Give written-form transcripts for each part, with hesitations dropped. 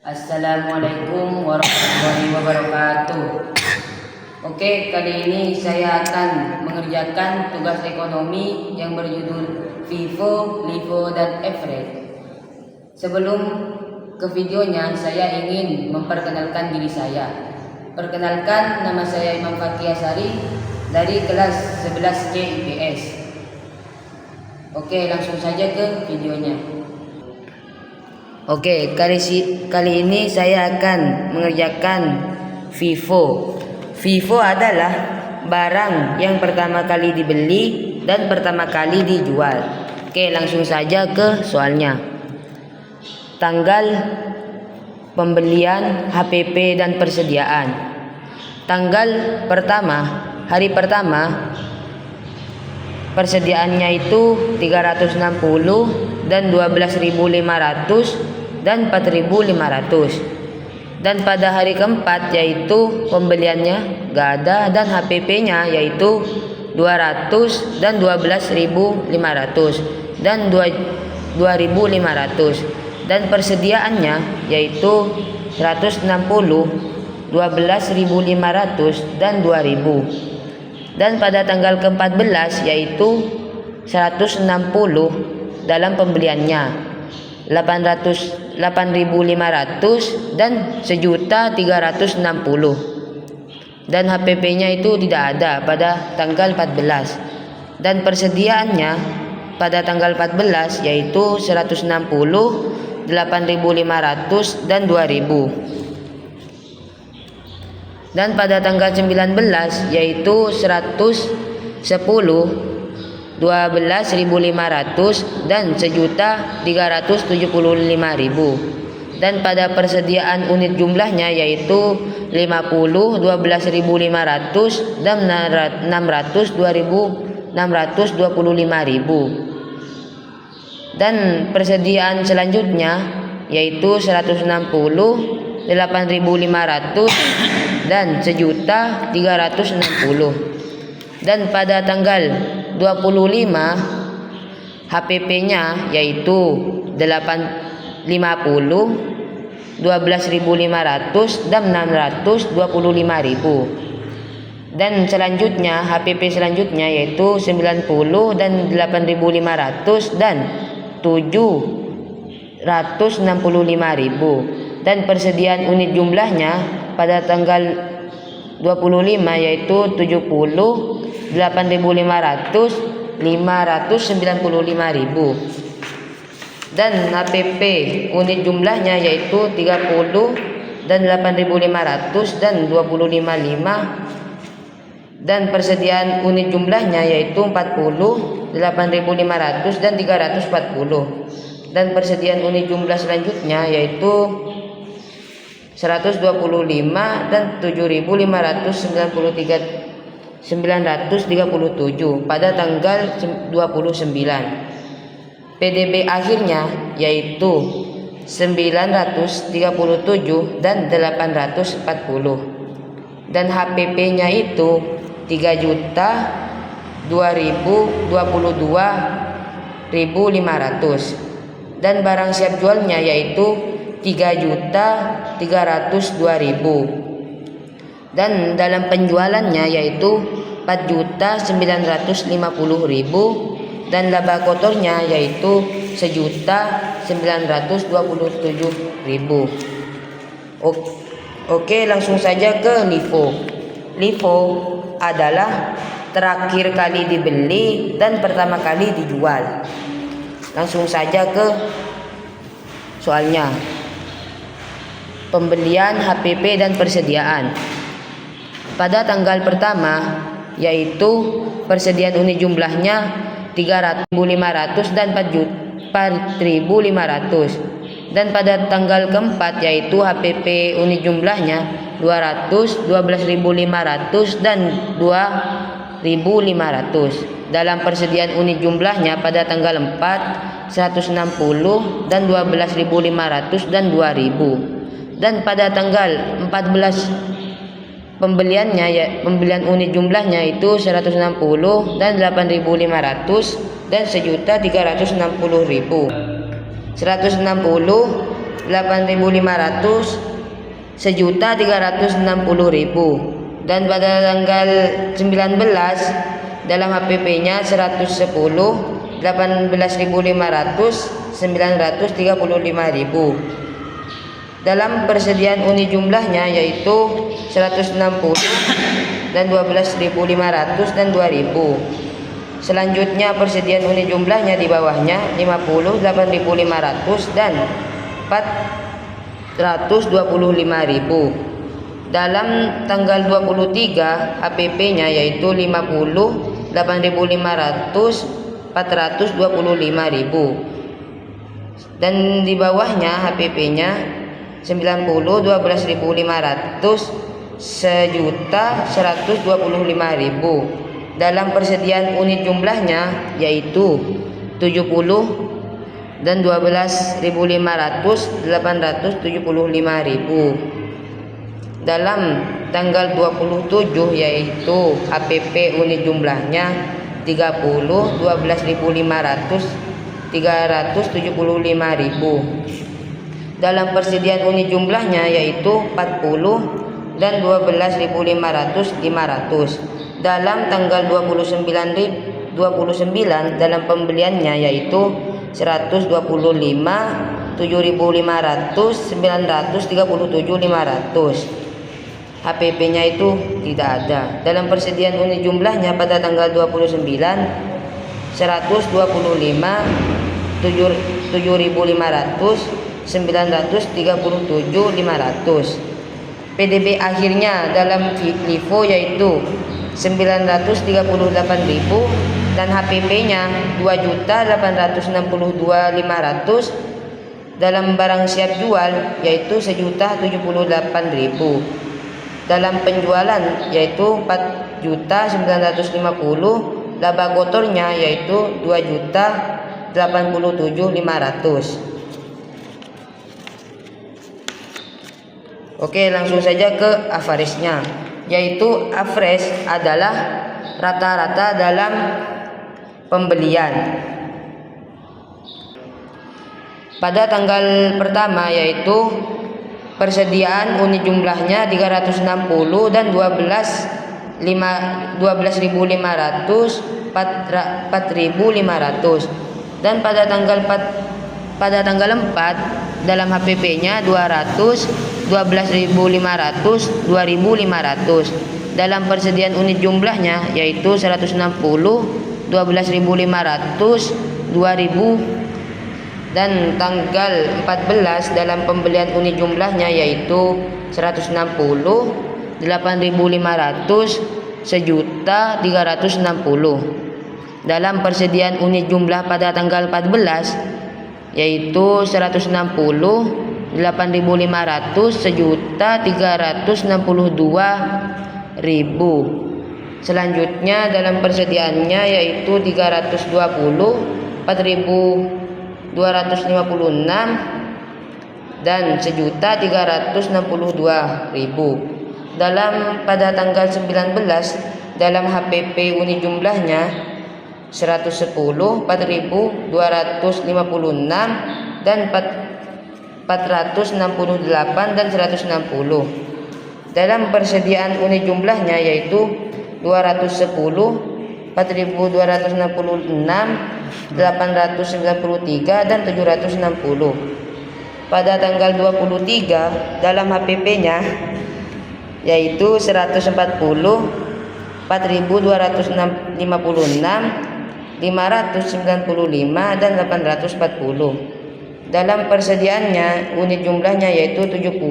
Assalamualaikum warahmatullahi wabarakatuh. Oke, kali ini saya akan mengerjakan tugas ekonomi yang berjudul FIFO, LIFO, dan average. Sebelum ke videonya, saya ingin memperkenalkan diri saya. Perkenalkan, nama saya Imam Fakih Asari dari kelas 11C IPS. Oke, langsung saja ke videonya. Oke, kali ini saya akan mengerjakan FIFO. FIFO adalah barang yang pertama kali dibeli dan pertama kali dijual. Oke, langsung saja ke soalnya. Tanggal pembelian, HPP, dan persediaan. Tanggal pertama, hari pertama, persediaannya itu 360 dan 12.500 dan 4.500. Dan pada hari keempat yaitu pembeliannya gak ada dan HPP-nya yaitu 200 dan 12.500 dan 2.500 dan persediaannya yaitu 160, 12.500 dan 2.000. Dan pada tanggal ke-14 yaitu 160 dalam pembeliannya 8.500 dan 1.360 dan HPP-nya itu tidak ada pada tanggal 14. Dan persediaannya pada tanggal 14 yaitu 160, 8.500 dan 2.000. Dan pada tanggal 19 yaitu 110, 12.500 dan 1.375.000. Dan pada persediaan unit jumlahnya yaitu 50, 12.500 dan 625.000. Dan persediaan selanjutnya yaitu 160, 8.500 dan 1.360. Dan pada tanggal 25 HPP-nya yaitu 50, 12.500 dan 625.000. Dan selanjutnya HPP selanjutnya yaitu 90 dan 8.500 dan 765.000. Dan persediaan unit jumlahnya pada tanggal 25 yaitu 70, 8.500, 595.000. Dan HPP unit jumlahnya yaitu 30 dan 8.500 dan 255. Dan persediaan unit jumlahnya yaitu 40, 8.500 dan 340. Dan persediaan unit jumlah selanjutnya yaitu 125 dan 7.937 pada tanggal 29. PDB akhirnya yaitu 937 dan 840. Dan HPP-nya itu 3.022.500. Dan barang siap jualnya yaitu 3.302.000. Dan dalam penjualannya yaitu 4.950.000 dan laba kotornya yaitu 1.927.000. Oke, langsung saja ke LIFO. LIFO adalah terakhir kali dibeli dan pertama kali dijual. Langsung saja ke soalnya. Pembelian, HPP, dan persediaan. Pada tanggal pertama yaitu persediaan unit jumlahnya 300.500 dan 4.500. Dan pada tanggal keempat yaitu HPP unit jumlahnya 200, 12.500 dan 2.500. Dalam persediaan unit jumlahnya pada tanggal 4 160 dan 12.500 dan 2.000. Dan pada tanggal 14 pembelian unit jumlahnya itu 160 dan 8.500 dan 1.360.000. 160, 8.500, 1.360.000. Dan pada tanggal 19 dalam HPP-nya 110, 18.500, 935.000. Dalam persediaan unit jumlahnya yaitu 160 dan 12.500 dan 2.000. Selanjutnya persediaan unit jumlahnya di bawahnya 50, 8.500 dan 425.000. Dalam tanggal 23 HPP-nya yaitu 50, 8.500, 425.000. Dan di bawahnya HPP-nya 90, 12.500, 1.125.000. Dalam persediaan unit jumlahnya yaitu 70 dan 12.500, 875.000. Dalam tanggal 27 yaitu HPP unit jumlahnya 30, 12.500, 375.000. Dalam persediaan unit jumlahnya yaitu 40 dan 12.500, 500. Dalam tanggal 29 dalam pembeliannya yaitu 125, 7.500, 937.500. HPP-nya itu tidak ada. Dalam persediaan unit jumlahnya pada tanggal 29 125, 7.500, 937.500. PDB akhirnya dalam LIFO yaitu 938.000 dan HPP-nya 2.862.500. Dalam barang siap jual yaitu 1.078.000. Dalam penjualan yaitu 4.950.000. Laba kotornya yaitu 2.087.500. Oke, langsung saja ke average-nya, yaitu average adalah rata-rata dalam pembelian. Pada tanggal pertama yaitu persediaan unit jumlahnya 360 dan 12.500, 4.500. Dan pada tanggal 4 dalam HPP-nya 200, 12.500, 2.500. Dalam persediaan unit jumlahnya yaitu 160, 12.500, 2.000. Dan tanggal 14 dalam pembelian unit jumlahnya yaitu 160, 8.500, 1.360. Dalam persediaan unit jumlah pada tanggal 14 yaitu 160, 8.500, 1.362.000. Selanjutnya dalam persediaannya yaitu 320, 4.256 dan 1.362.000. Pada tanggal 19 dalam HPP unit jumlahnya 110, 4.256 dan 468 dan 160. Dalam persediaan unit jumlahnya yaitu 210, 4.266, 893 dan 760. Pada tanggal 23 dalam HPP-nya yaitu 140, 4.256, 595 dan 840. Dalam persediaannya unit jumlahnya yaitu 70,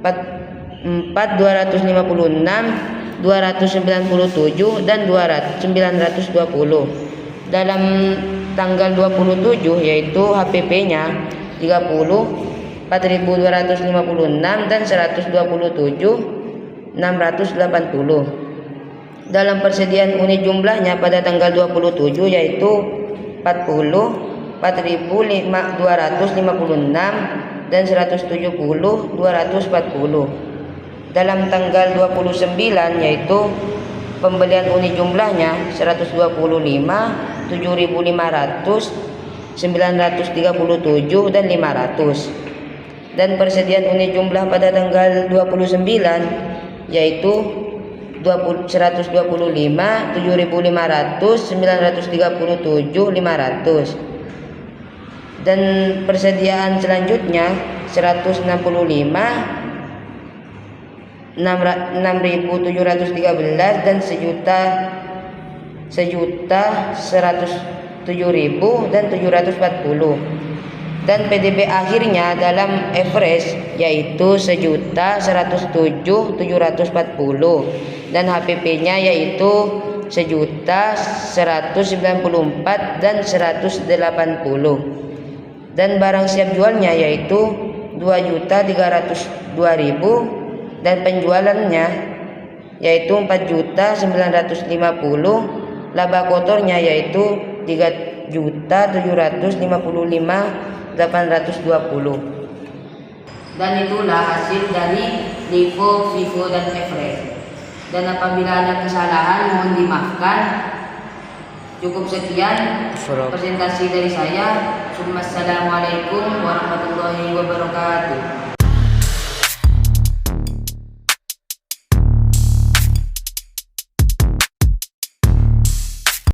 4.256, 297 dan 920. Dalam tanggal 27 yaitu HPP-nya 30, 4.256 dan 127, 680. Dalam persediaan unit jumlahnya pada tanggal 27 yaitu 40, 4.256 dan 170, 240. Dalam tanggal 29 yaitu pembelian unit jumlahnya 125, 7.500, 937 dan 500. Dan persediaan unit jumlah pada tanggal 29 yaitu 125, 7.500, 937, 500. Dan persediaan selanjutnya 165, 6.713 dan 1.107.000 dan 740. Dan PDB akhirnya dalam average yaitu 1.107.740 dan HPP-nya yaitu 1.194 dan 180. Dan barang siap jualnya yaitu 2.302.000 dan penjualannya yaitu 4.950. Laba kotornya yaitu 3.755.820. Dan itulah hasil dari LIFO, FIFO dan average. Dan apabila ada kesalahan mohon dimaafkan. Cukup sekian presentasi dari saya. Assalamualaikum warahmatullahi wabarakatuh.